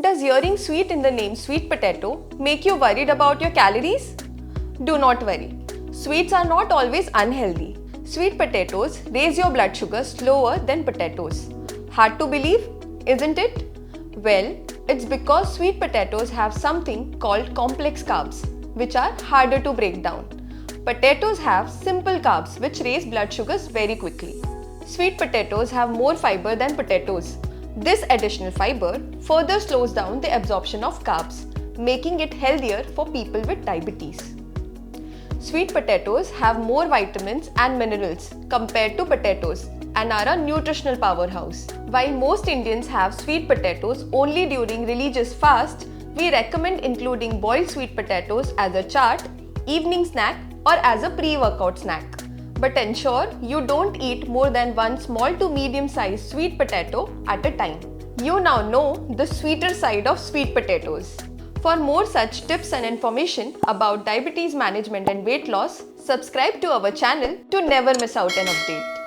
Does hearing sweet in the name sweet potato make you worried about your calories? Do not worry. Sweets are not always unhealthy. Sweet potatoes raise your blood sugar slower than potatoes. Hard to believe, isn't it? Well, it's because sweet potatoes have something called complex carbs, which are harder to break down. Potatoes have simple carbs which raise blood sugars very quickly. Sweet potatoes have more fiber than potatoes. This additional fiber further slows down the absorption of carbs, making it healthier for people with diabetes. Sweet potatoes have more vitamins and minerals compared to potatoes and are a nutritional powerhouse. While most Indians have sweet potatoes only during religious fast, we recommend including boiled sweet potatoes as a chaat, evening snack or as a pre-workout snack. But ensure you don't eat more than one small to medium-sized sweet potato at a time. You now know the sweeter side of sweet potatoes. For more such tips and information about diabetes management and weight loss, subscribe to our channel to never miss out an update.